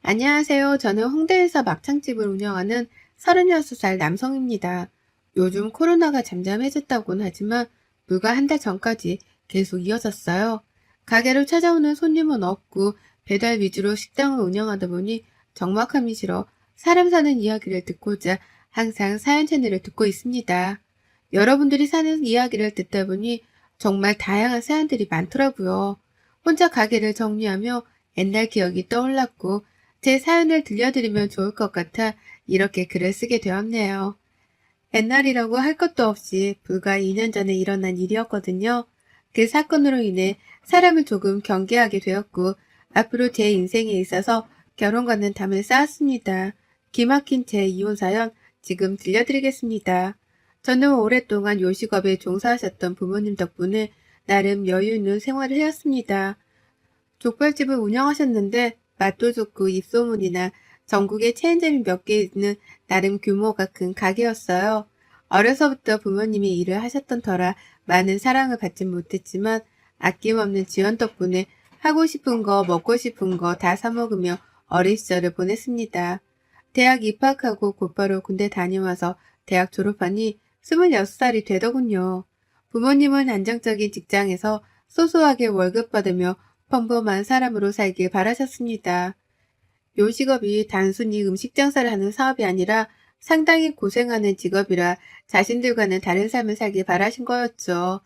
안녕하세요. 저는 홍대에서 막창집을 운영하는 36살 남성입니다. 요즘 코로나가 잠잠해졌다고는 하지만 불과 한 달 전까지 계속 이어졌어요. 가게로 찾아오는 손님은 없고 배달 위주로 식당을 운영하다 보니 적막함이 싫어 사람 사는 이야기를 듣고자 항상 사연 채널을 듣고 있습니다. 여러분들이 사는 이야기를 듣다 보니 정말 다양한 사연들이 많더라고요. 혼자 가게를 정리하며 옛날 기억이 떠올랐고 제 사연을 들려드리면 좋을 것 같아 이렇게 글을 쓰게 되었네요. 옛날이라고 할 것도 없이 불과 2년 전에 일어난 일이었거든요. 그 사건으로 인해 사람을 조금 경계하게 되었고 앞으로 제 인생에 있어서 결혼과는 담을 쌓았습니다. 기막힌 제 이혼 사연 지금 들려드리겠습니다. 저는 오랫동안 요식업에 종사하셨던 부모님 덕분에 나름 여유 있는 생활을 해왔습니다. 족발집을 운영하셨는데 맛도 좋고 입소문이나 전국에 체인점이 몇 개 있는 나름 규모가 큰 가게였어요. 어려서부터 부모님이 일을 하셨던 터라 많은 사랑을 받진 못했지만 아낌없는 지원 덕분에 하고 싶은 거 먹고 싶은 거 다 사먹으며 어린 시절을 보냈습니다. 대학 입학하고 곧바로 군대 다녀와서 대학 졸업하니 26살이 되더군요. 부모님은 안정적인 직장에서 소소하게 월급 받으며 평범한 사람으로 살길 바라셨습니다. 요식업이 단순히 음식 장사를 하는 사업이 아니라 상당히 고생하는 직업이라 자신들과는 다른 삶을 살길 바라신 거였죠.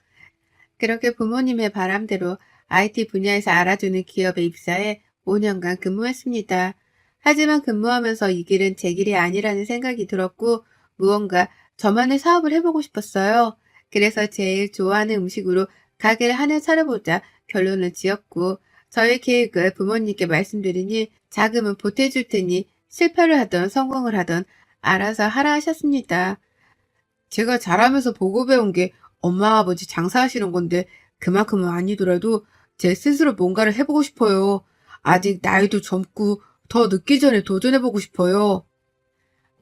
그렇게 부모님의 바람대로 IT 분야에서 알아주는 기업에 입사해 5년간 근무했습니다. 하지만 근무하면서 이 길은 제 길이 아니라는 생각이 들었고 무언가 저만의 사업을 해보고 싶었어요. 그래서 제일 좋아하는 음식으로 가게를 하나 차려보자 결론을 지었고 저의 계획을 부모님께 말씀드리니 자금은 보태줄 테니 실패를 하던 성공을 하던 알아서 하라 하셨습니다. 제가 자라면서 보고 배운 게 엄마 아버지 장사하시는 건데 그만큼은 아니더라도 제 스스로 뭔가를 해보고 싶어요. 아직 나이도 젊고 더 늦기 전에 도전해보고 싶어요.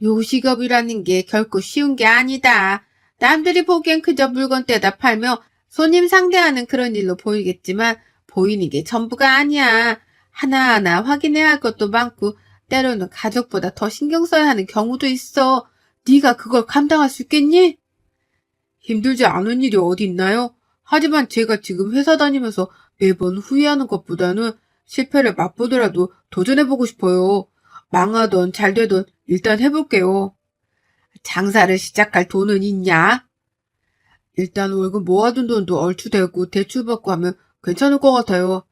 요식업이라는 게 결코 쉬운 게 아니다. 남들이 보기엔 그저 물건 떼다 팔며 손님 상대하는 그런 일로 보이겠지만 보이는 게 전부가 아니야. 하나하나 확인해야 할 것도 많고 때로는 가족보다 더 신경 써야 하는 경우도 있어. 네가 그걸 감당할 수 있겠니? 힘들지 않은 일이 어디 있나요? 하지만 제가 지금 회사 다니면서 매번 후회하는 것보다는 실패를 맛보더라도 도전해보고 싶어요. 망하던 잘 되던 일단 해볼게요. 장사를 시작할 돈은 있냐? 일단 월급 모아둔 돈도 얼추되고 대출받고 하면 괜찮을 것 같아요.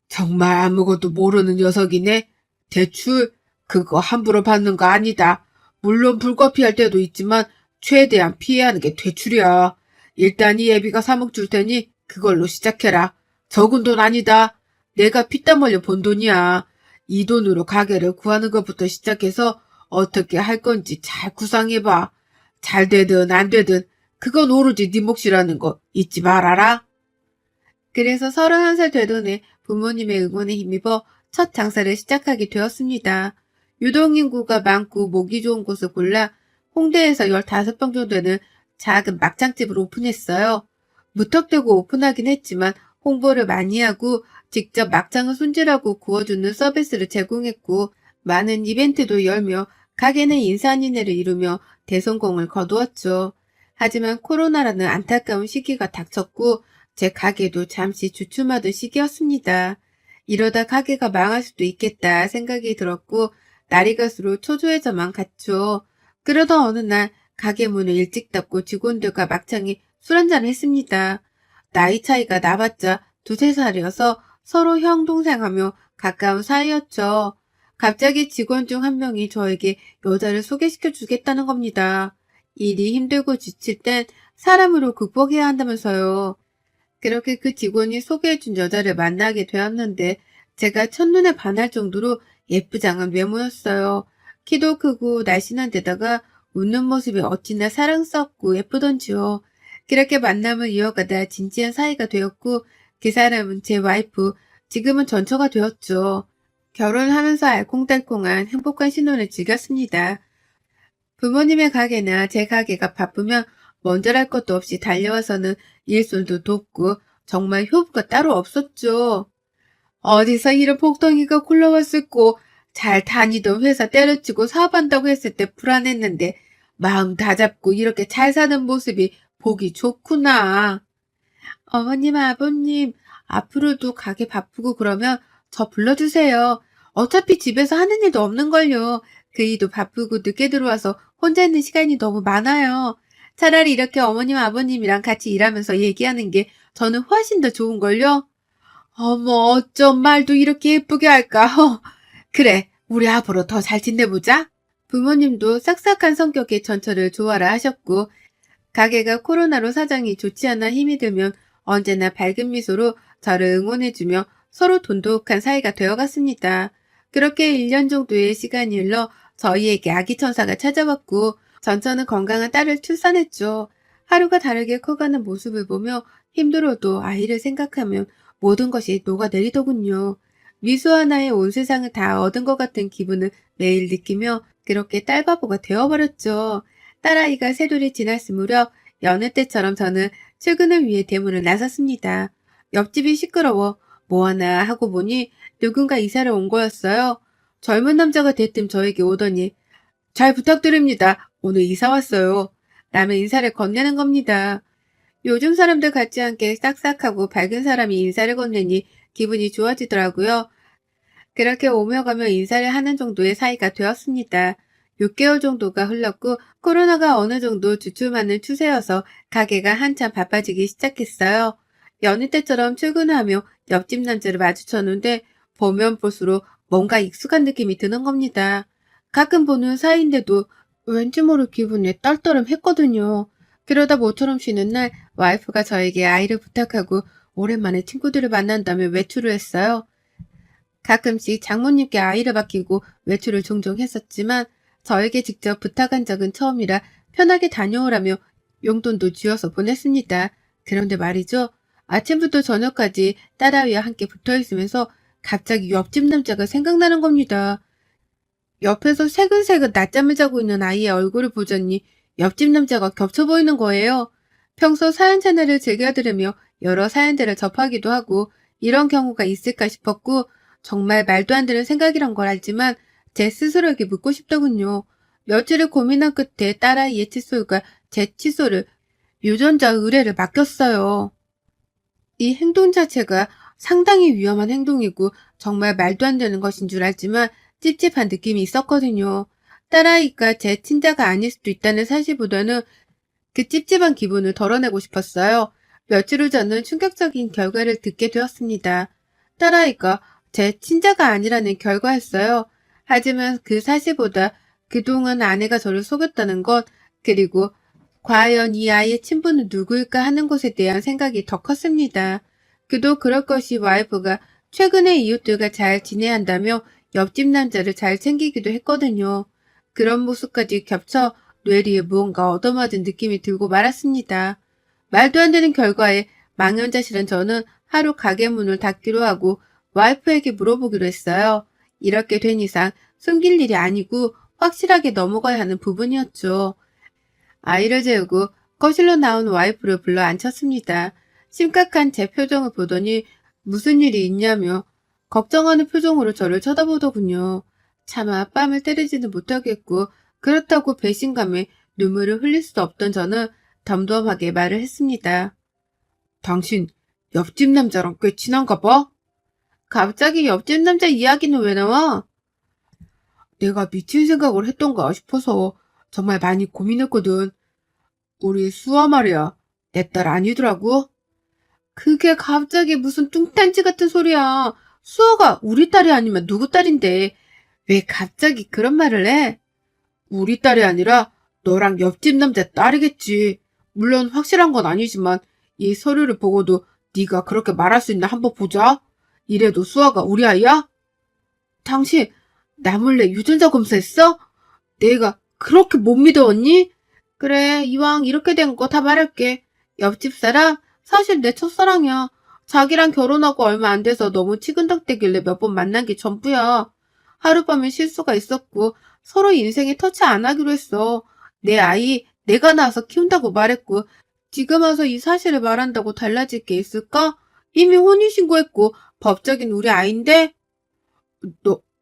정말 아무것도 모르는 녀석이네. 대출, 그거 함부로 받는 거 아니다. 물론 불가피할 때도 있지만 최대한 피해하는 게 대출이야. 일단 이 애비가 3억 줄 테니 그걸로 시작해라. 적은 돈 아니다. 내가 피땀 흘려 번 돈이야. 이 돈으로 가게를 구하는 것부터 시작해서 어떻게 할 건지 잘 구상해봐. 잘 되든 안 되든 그건 오로지 네 몫이라는 거 잊지 말아라. 그래서 31살 되던 해 부모님의 응원에 힘입어 첫 장사를 시작하게 되었습니다. 유동인구가 많고 모기 좋은 곳을 골라 홍대에서 15평 정도 되는 작은 막창집을 오픈했어요. 무턱대고 오픈하긴 했지만 홍보를 많이 하고 직접 막창을 손질하고 구워주는 서비스를 제공했고 많은 이벤트도 열며 가게는 인산인해를 이루며 대성공을 거두었죠. 하지만 코로나라는 안타까운 시기가 닥쳤고 제 가게도 잠시 주춤하던 시기였습니다. 이러다 가게가 망할 수도 있겠다 생각이 들었고 날이 갈수록 초조해져만 갔죠. 그러던 어느 날 가게 문을 일찍 닫고 직원들과 막창에 술 한잔을 했습니다. 나이 차이가 나봤자 2~3살이어서 서로 형 동생하며 가까운 사이였죠. 갑자기 직원 중 한 명이 저에게 여자를 소개시켜 주겠다는 겁니다. 일이 힘들고 지칠 땐 사람으로 극복해야 한다면서요. 그렇게 그 직원이 소개해준 여자를 만나게 되었는데 제가 첫눈에 반할 정도로 예쁘장한 외모였어요. 키도 크고 날씬한 데다가 웃는 모습이 어찌나 사랑스럽고 예쁘던지요. 그렇게 만남을 이어가다 진지한 사이가 되었고 그 사람은 제 와이프, 지금은 전처가 되었죠. 결혼하면서 알콩달콩한 행복한 신혼을 즐겼습니다. 부모님의 가게나 제 가게가 바쁘면 먼저랄 것도 없이 달려와서는 일손도 돕고 정말 효부가 따로 없었죠. 어디서 이런 복덩이가 굴러왔을꼬. 잘 다니던 회사 때려치고 사업한다고 했을 때 불안했는데 마음 다잡고 이렇게 잘 사는 모습이 보기 좋구나. 어머님, 아버님, 앞으로도 가게 바쁘고 그러면 저 불러주세요. 어차피 집에서 하는 일도 없는걸요. 그 일도 바쁘고 늦게 들어와서 혼자 있는 시간이 너무 많아요. 차라리 이렇게 어머님, 아버님이랑 같이 일하면서 얘기하는 게 저는 훨씬 더 좋은걸요. 어머, 어쩜 말도 이렇게 예쁘게 할까? 그래, 우리 앞으로 더 잘 지내보자. 부모님도 싹싹한 성격의 전처를 좋아라 하셨고, 가게가 코로나로 사정이 좋지 않아 힘이 들면 언제나 밝은 미소로 저를 응원해주며 서로 돈독한 사이가 되어갔습니다. 그렇게 1년 정도의 시간이 흘러 저희에게 아기 천사가 찾아왔고, 전처는 건강한 딸을 출산했죠. 하루가 다르게 커가는 모습을 보며 힘들어도 아이를 생각하면 모든 것이 녹아내리더군요. 미소 하나에 온 세상을 다 얻은 것 같은 기분을 매일 느끼며 그렇게 딸바보가 되어버렸죠. 딸아이가 세돌이 지났을 무렵 여느 때처럼 저는 출근을 위해 대문을 나섰습니다. 옆집이 시끄러워 뭐하나 하고 보니 누군가 이사를 온 거였어요. 젊은 남자가 대뜸 저에게 오더니 잘 부탁드립니다. 오늘 이사 왔어요. 라며 인사를 건네는 겁니다. 요즘 사람들 같지 않게 싹싹하고 밝은 사람이 인사를 건네니 기분이 좋아지더라고요. 그렇게 오며 가며 인사를 하는 정도의 사이가 되었습니다. 6개월 정도가 흘렀고 코로나가 어느 정도 주춤하는 추세여서 가게가 한참 바빠지기 시작했어요. 여느 때처럼 출근하며 옆집 남자를 마주쳤는데 보면 볼수록 뭔가 익숙한 느낌이 드는 겁니다. 가끔 보는 사이인데도 왠지 모를 기분에 떨떠름했거든요. 그러다 모처럼 쉬는 날 와이프가 저에게 아이를 부탁하고 오랜만에 친구들을 만난다며 외출을 했어요. 가끔씩 장모님께 아이를 맡기고 외출을 종종 했었지만 저에게 직접 부탁한 적은 처음이라 편하게 다녀오라며 용돈도 쥐어서 보냈습니다. 그런데 말이죠. 아침부터 저녁까지 딸아이와 함께 붙어있으면서 갑자기 옆집 남자가 생각나는 겁니다. 옆에서 새근새근 낮잠을 자고 있는 아이의 얼굴을 보자니 옆집 남자가 겹쳐 보이는 거예요. 평소 사연 채널을 즐겨 들으며 여러 사연들을 접하기도 하고 이런 경우가 있을까 싶었고 정말 말도 안 되는 생각이란 걸 알지만 제 스스로에게 묻고 싶더군요. 며칠을 고민한 끝에 딸아이의 칫솔과 제 칫솔을 유전자 의뢰를 맡겼어요. 이 행동 자체가 상당히 위험한 행동이고 정말 말도 안 되는 것인 줄 알지만 찝찝한 느낌이 있었거든요. 딸아이가 제 친자가 아닐 수도 있다는 사실보다는 그 찝찝한 기분을 덜어내고 싶었어요. 며칠 후 저는 충격적인 결과를 듣게 되었습니다. 딸아이가 제 친자가 아니라는 결과였어요. 하지만 그 사실보다 그동안 아내가 저를 속였다는 것, 그리고 과연 이 아이의 친부는 누구일까 하는 것에 대한 생각이 더 컸습니다. 그도 그럴 것이 와이프가 최근에 이웃들과 잘 지내야 한다며 옆집 남자를 잘 챙기기도 했거든요. 그런 모습까지 겹쳐 뇌리에 무언가 얻어맞은 느낌이 들고 말았습니다. 말도 안 되는 결과에 망연자실한 저는 하루 가게 문을 닫기로 하고 와이프에게 물어보기로 했어요. 이렇게 된 이상 숨길 일이 아니고 확실하게 넘어가야 하는 부분이었죠. 아이를 재우고 거실로 나온 와이프를 불러 앉혔습니다. 심각한 제 표정을 보더니 무슨 일이 있냐며 걱정하는 표정으로 저를 쳐다보더군요. 차마 뺨을 때리지는 못하겠고 그렇다고 배신감에 눈물을 흘릴 수 없던 저는 덤덤하게 말을 했습니다. 당신 옆집 남자랑 꽤 친한가 봐? 갑자기 옆집 남자 이야기는 왜 나와? 내가 미친 생각을 했던가 싶어서 정말 많이 고민했거든. 우리 수아 말이야. 내 딸 아니더라고? 그게 갑자기 무슨 뚱딴지 같은 소리야. 수아가 우리 딸이 아니면 누구 딸인데 왜 갑자기 그런 말을 해? 우리 딸이 아니라 너랑 옆집 남자 딸이겠지. 물론 확실한 건 아니지만 이 서류를 보고도 네가 그렇게 말할 수 있나 한번 보자. 이래도 수아가 우리 아이야? 당신 나 몰래 유전자 검사했어? 내가 그렇게 못 믿어왔니? 그래, 이왕 이렇게 된 거 다 말할게. 옆집 사람? 사실 내 첫사랑이야. 자기랑 결혼하고 얼마 안 돼서 너무 치근덕대길래 몇 번 만난 게 전부야. 하룻밤에 실수가 있었고 서로 인생에 터치 안 하기로 했어. 내 아이 내가 낳아서 키운다고 말했고 지금 와서 이 사실을 말한다고 달라질 게 있을까? 이미 혼인신고했고 법적인 우리 아이인데?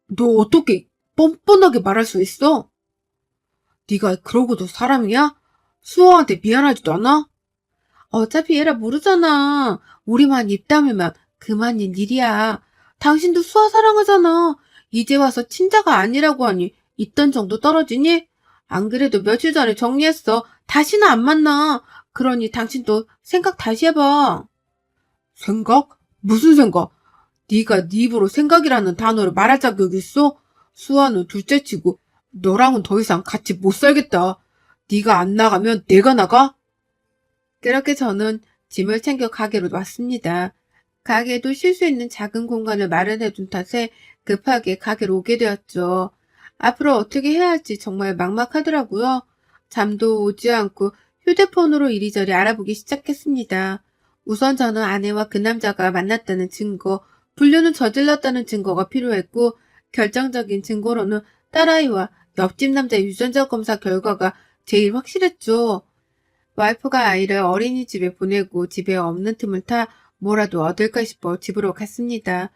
너 어떻게 뻔뻔하게 말할 수 있어? 네가 그러고도 사람이야? 수아한테 미안하지도 않아? 어차피 얘라 모르잖아. 우리만 입 다물면 그만인 일이야. 당신도 수아 사랑하잖아. 이제 와서 친자가 아니라고 하니 있던 정도 떨어지니? 안 그래도 며칠 전에 정리했어. 다시는 안 만나. 그러니 당신도 생각 다시 해봐. 생각? 무슨 생각? 네가 네 입으로 생각이라는 단어를 말할 자격이 있어? 수아는 둘째치고 너랑은 더 이상 같이 못 살겠다. 네가 안 나가면 내가 나가? 그렇게 저는 짐을 챙겨 가게로 왔습니다. 가게도 쉴 수 있는 작은 공간을 마련해 둔 탓에 급하게 가게로 오게 되었죠. 앞으로 어떻게 해야 할지 정말 막막하더라고요. 잠도 오지 않고 휴대폰으로 이리저리 알아보기 시작했습니다. 우선 저는 아내와 그 남자가 만났다는 증거, 불륜을 저질렀다는 증거가 필요했고, 결정적인 증거로는 딸아이와 옆집 남자 유전자 검사 결과가 제일 확실했죠. 와이프가 아이를 어린이집에 보내고 집에 없는 틈을 타 뭐라도 얻을까 싶어 집으로 갔습니다.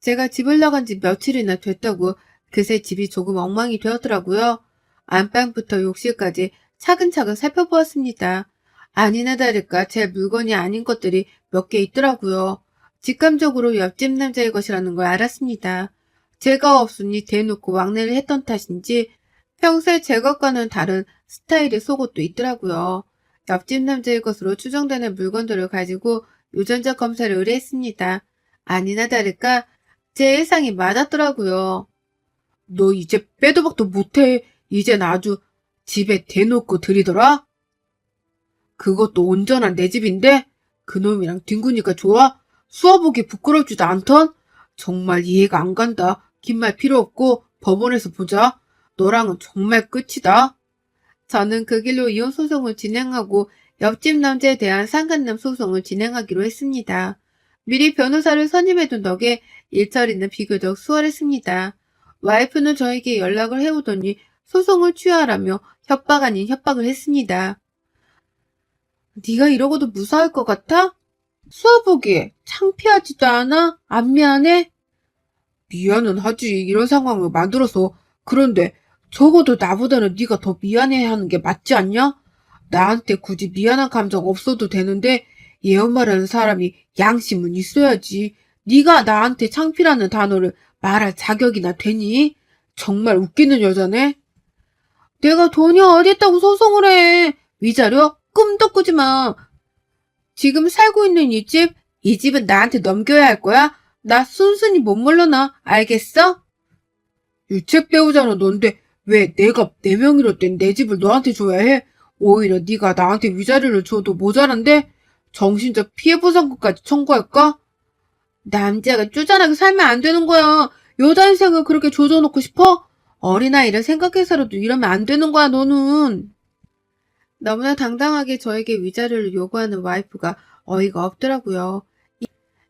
제가 집을 나간 지 며칠이나 됐다고 그새 집이 조금 엉망이 되었더라고요. 안방부터 욕실까지 차근차근 살펴보았습니다. 아니나 다를까 제 물건이 아닌 것들이 몇 개 있더라고요. 직감적으로 옆집 남자의 것이라는 걸 알았습니다. 제가 없으니 대놓고 왕래를 했던 탓인지 평소에 제 것과는 다른 스타일의 속옷도 있더라고요. 옆집 남자의 것으로 추정되는 물건들을 가지고 유전자 검사를 의뢰했습니다. 아니나 다를까 제 예상이 맞았더라고요. 너 이제 빼도 박도 못해. 이젠 아주 집에 대놓고 들이더라? 그것도 온전한 내 집인데? 그놈이랑 뒹구니까 좋아? 수아보기 부끄럽지도 않던? 정말 이해가 안 간다. 긴 말 필요 없고 법원에서 보자. 너랑은 정말 끝이다. 저는 그 길로 이혼 소송을 진행하고 옆집 남자에 대한 상간남 소송을 진행하기로 했습니다. 미리 변호사를 선임해둔 덕에 일처리는 비교적 수월했습니다. 와이프는 저에게 연락을 해오더니 소송을 취하라며 협박 아닌 협박을 했습니다. 네가 이러고도 무사할 것 같아? 수아 보기에 창피하지도 않아? 안 미안해? 미안은 하지. 이런 상황을 만들어서. 그런데 적어도 나보다는 네가 더 미안해하는 게 맞지 않냐? 나한테 굳이 미안한 감정 없어도 되는데 얘 엄마라는 사람이 양심은 있어야지. 네가 나한테 창피라는 단어를 말할 자격이나 되니? 정말 웃기는 여자네. 내가 돈이 어딨다고 소송을 해. 위자료? 꿈도 꾸지 마. 지금 살고 있는 이 집은 나한테 넘겨야 할 거야. 나 순순히 못 물러나. 알겠어? 유책 배우자는 넌데 왜 내가 내 명의로 된 내 집을 너한테 줘야 해? 오히려 네가 나한테 위자료를 줘도 모자란데? 정신적 피해보상금까지 청구할까? 남자가 쪼잔하게 살면 안 되는 거야. 여자 인생을 그렇게 조져놓고 싶어? 어린아이를 생각해서라도 이러면 안 되는 거야, 너는. 너무나 당당하게 저에게 위자료를 요구하는 와이프가 어이가 없더라고요.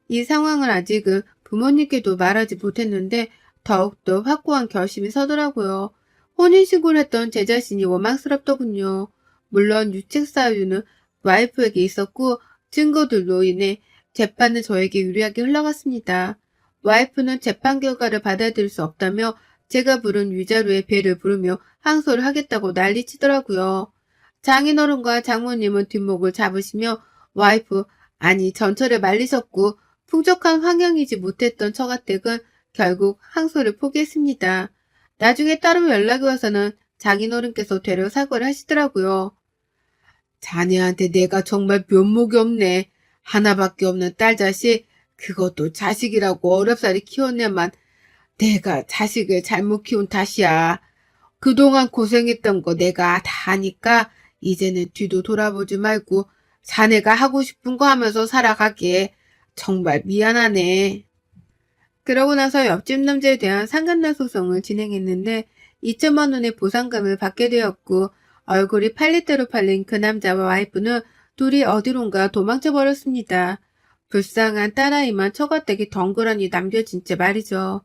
이 상황을 아직은 부모님께도 말하지 못했는데 더욱더 확고한 결심이 서더라고요. 혼인신고를 했던 제 자신이 원망스럽더군요. 물론 유책 사유는 와이프에게 있었고 증거들로 인해 재판은 저에게 유리하게 흘러갔습니다. 와이프는 재판 결과를 받아들일 수 없다며 제가 부른 위자료의 배를 부르며 항소를 하겠다고 난리치더라고요. 장인어른과 장모님은 뒷목을 잡으시며 와이프 아니 전철에 말리셨고 풍족한 환경이지 못했던 처가댁은 결국 항소를 포기했습니다. 나중에 따로 연락이 와서는 장인어른께서 되려 사과를 하시더라고요. 자네한테 내가 정말 면목이 없네. 하나밖에 없는 딸 자식, 그것도 자식이라고 어렵사리 키웠냐만 내가 자식을 잘못 키운 탓이야. 그동안 고생했던 거 내가 다 아니까 이제는 뒤도 돌아보지 말고 자네가 하고 싶은 거 하면서 살아가게. 정말 미안하네. 그러고 나서 옆집 남자에 대한 상간나 소송을 진행했는데 2천만 원의 보상금을 받게 되었고 얼굴이 팔리대로 팔린 그 남자와 와이프는 둘이 어디론가 도망쳐 버렸습니다. 불쌍한 딸아이만 처가댁에 덩그러니 남겨진 채 말이죠.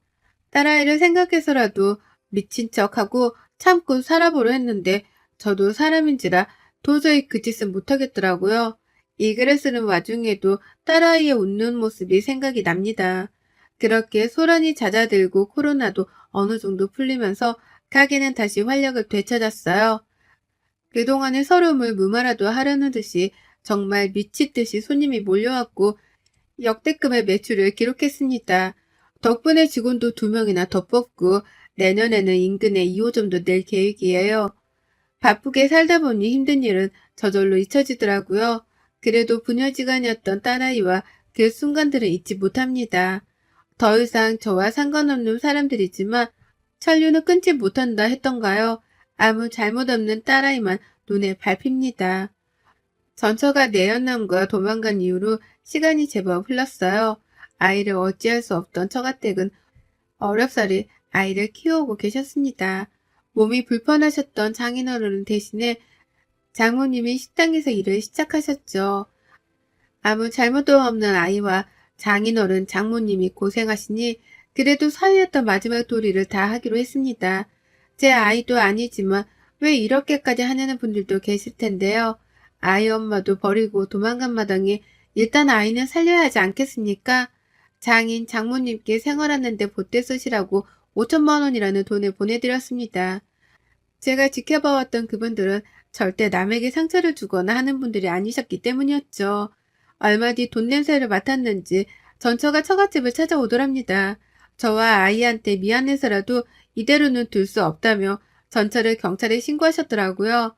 딸아이를 생각해서라도 미친 척하고 참고 살아보려 했는데 저도 사람인지라 도저히 그 짓은 못하겠더라고요. 이 글을 쓰는 와중에도 딸아이의 웃는 모습이 생각이 납니다. 그렇게 소란이 잦아들고 코로나도 어느 정도 풀리면서 가게는 다시 활력을 되찾았어요. 그동안의 서름을 무마라도 하려는 듯이 정말 미치듯이 손님이 몰려왔고 역대급의 매출을 기록했습니다. 덕분에 직원도 2명이나 더 뽑고 내년에는 인근에 2호점도 낼 계획이에요. 바쁘게 살다 보니 힘든 일은 저절로 잊혀지더라고요. 그래도 부녀지간이었던 딸아이와 그 순간들을 잊지 못합니다. 더 이상 저와 상관없는 사람들이지만 천류는 끊지 못한다 했던가요? 아무 잘못 없는 딸아이만 눈에 밟힙니다. 전처가 내연남과 도망간 이후로 시간이 제법 흘렀어요. 아이를 어찌할 수 없던 처가댁은 어렵사리 아이를 키우고 계셨습니다. 몸이 불편하셨던 장인어른 대신에 장모님이 식당에서 일을 시작하셨죠. 아무 잘못도 없는 아이와 장인어른 장모님이 고생하시니 그래도 사위였던 마지막 도리를 다 하기로 했습니다. 제 아이도 아니지만 왜 이렇게까지 하냐는 분들도 계실 텐데요. 아이 엄마도 버리고 도망간 마당에 일단 아이는 살려야 하지 않겠습니까? 장인 장모님께 생활하는데 보태 쓰시라고 5천만 원이라는 돈을 보내드렸습니다. 제가 지켜봐왔던 그분들은 절대 남에게 상처를 주거나 하는 분들이 아니셨기 때문이었죠. 얼마 뒤 돈 냄새를 맡았는지 전처가 처갓집을 찾아오더랍니다. 저와 아이한테 미안해서라도 이대로는 둘 수 없다며 전처를 경찰에 신고하셨더라고요.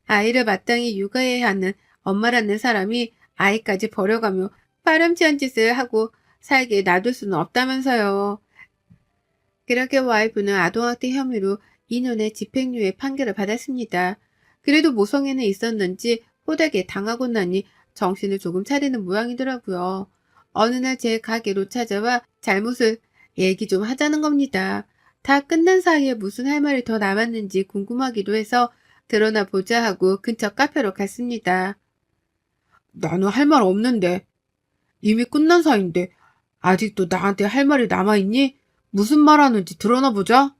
아이를 마땅히 육아해야 하는 엄마라는 사람이 아이까지 버려가며 파렴치한 짓을 하고 살게 놔둘 수는 없다면서요. 그렇게 와이프는 아동학대 혐의로 2년의 집행유예 판결을 받았습니다. 그래도 모성애는 있었는지 호되게 당하고 나니 정신을 조금 차리는 모양이더라고요. 어느 날 제 가게로 찾아와 잘못을 얘기 좀 하자는 겁니다. 다 끝난 사이에 무슨 할 말이 더 남았는지 궁금하기도 해서 드러나 보자 하고 근처 카페로 갔습니다. 나는 할 말 없는데. 이미 끝난 사이인데 아직도 나한테 할 말이 남아있니? 무슨 말 하는지 드러나 보자.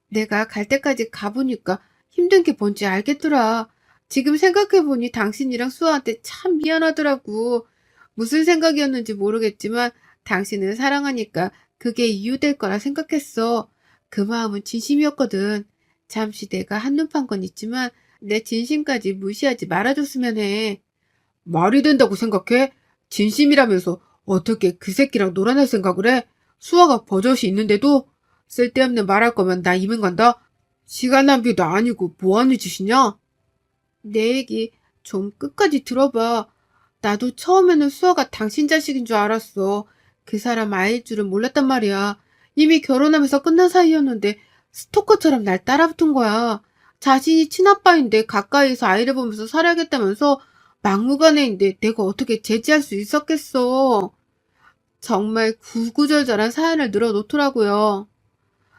내가 갈 때까지 가보니까 힘든 게 뭔지 알겠더라. 지금 생각해보니 당신이랑 수아한테 참 미안하더라고. 무슨 생각이었는지 모르겠지만 당신을 사랑하니까 그게 이유될 거라 생각했어. 그 마음은 진심이었거든. 잠시 내가 한눈 판 건 있지만 내 진심까지 무시하지 말아줬으면 해. 말이 된다고 생각해? 진심이라면서 어떻게 그 새끼랑 놀아날 생각을 해? 수아가 버젓이 있는데도? 쓸데없는 말할 거면 나 이만 간다. 시간 낭비도 아니고 뭐하는 짓이냐? 내 얘기 좀 끝까지 들어봐. 나도 처음에는 수아가 당신 자식인 줄 알았어. 그 사람 아이일 줄은 몰랐단 말이야. 이미 결혼하면서 끝난 사이였는데 스토커처럼 날 따라붙은 거야. 자신이 친아빠인데 가까이서 아이를 보면서 살아야겠다면서 막무가내인데 내가 어떻게 제지할 수 있었겠어. 정말 구구절절한 사연을 늘어놓더라고요.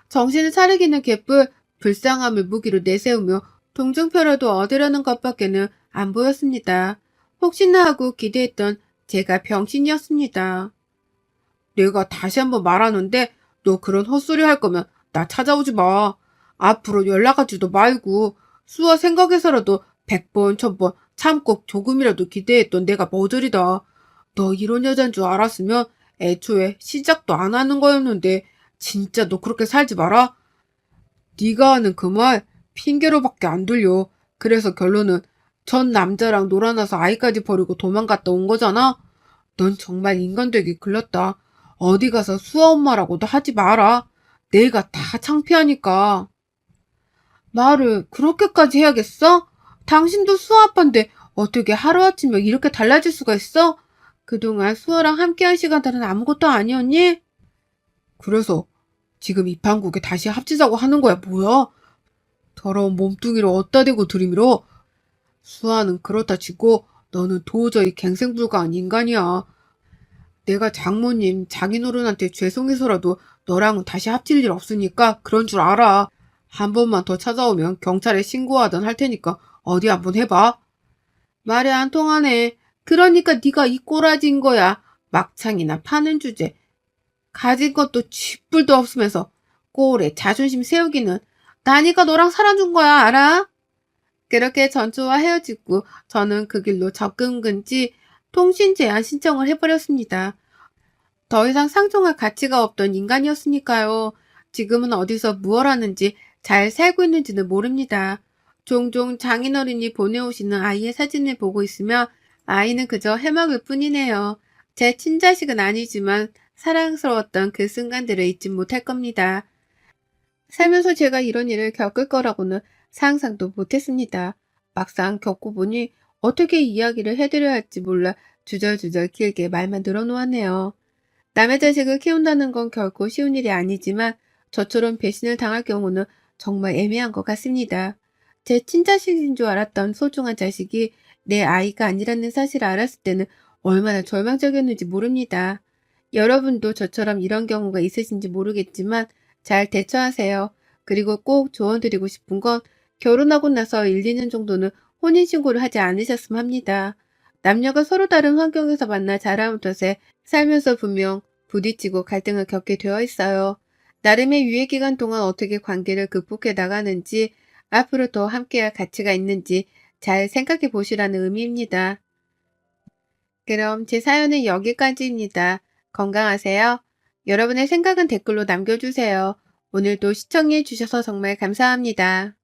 정신을 차리기는 개뿔 불쌍함을 무기로 내세우며 동정표라도 얻으려는 것밖에는 안 보였습니다. 혹시나 하고 기대했던 제가 병신이었습니다. 내가 다시 한번 말하는데 너 그런 헛소리 할 거면 나 찾아오지 마. 앞으로 연락하지도 말고 수아 생각해서라도 100번 1000번 참고 조금이라도 기대했던 내가 머저리다. 너 이런 여잔 줄 알았으면 애초에 시작도 안 하는 거였는데 진짜 너 그렇게 살지 마라. 네가 하는 그 말 핑계로밖에 안 들려. 그래서 결론은 전 남자랑 놀아나서 아이까지 버리고 도망갔다 온 거잖아. 넌 정말 인간 되기 글렀다. 어디 가서 수아 엄마라고도 하지 마라. 내가 다 창피하니까. 말을 그렇게까지 해야겠어? 당신도 수아 아빠인데 어떻게 하루아침에 이렇게 달라질 수가 있어? 그동안 수아랑 함께한 시간들은 아무것도 아니었니? 그래서 지금 이 판국에 다시 합치자고 하는 거야, 뭐야? 더러운 몸뚱이를 어디다 대고 들이밀어? 수아는 그렇다 치고 너는 도저히 갱생불가한 인간이야. 내가 장모님, 장인어른한테 죄송해서라도 너랑은 다시 합칠 일 없으니까 그런 줄 알아. 한 번만 더 찾아오면 경찰에 신고하든 할 테니까 어디 한번 해봐. 말이 안 통하네. 그러니까 네가 이 꼬라지인 거야. 막창이나 파는 주제. 가진 것도 쥐뿔도 없으면서 꼴에 자존심 세우기는 나니까 너랑 살아준 거야, 알아? 그렇게 전초와 헤어지고 저는 그 길로 접근 금지 통신 제한 신청을 해버렸습니다. 더 이상 상종할 가치가 없던 인간이었으니까요. 지금은 어디서 무얼 하는지 잘 살고 있는지는 모릅니다. 종종 장인어른이 보내오시는 아이의 사진을 보고 있으면 아이는 그저 해먹을 뿐이네요. 제 친자식은 아니지만 사랑스러웠던 그 순간들을 잊지 못할 겁니다. 살면서 제가 이런 일을 겪을 거라고는 상상도 못했습니다. 막상 겪고 보니 어떻게 이야기를 해드려야 할지 몰라 주절주절 길게 말만 늘어놓았네요. 남의 자식을 키운다는 건 결코 쉬운 일이 아니지만 저처럼 배신을 당할 경우는 정말 애매한 것 같습니다. 제 친자식인 줄 알았던 소중한 자식이 내 아이가 아니라는 사실을 알았을 때는 얼마나 절망적이었는지 모릅니다. 여러분도 저처럼 이런 경우가 있으신지 모르겠지만 잘 대처하세요. 그리고 꼭 조언드리고 싶은 건 결혼하고 나서 1, 2년 정도는 혼인신고를 하지 않으셨으면 합니다. 남녀가 서로 다른 환경에서 만나 자라온 탓에 살면서 분명 부딪히고 갈등을 겪게 되어 있어요. 나름의 유예 기간 동안 어떻게 관계를 극복해 나가는지, 앞으로 더 함께할 가치가 있는지 잘 생각해 보시라는 의미입니다. 그럼 제 사연은 여기까지입니다. 건강하세요. 여러분의 생각은 댓글로 남겨주세요. 오늘도 시청해 주셔서 정말 감사합니다.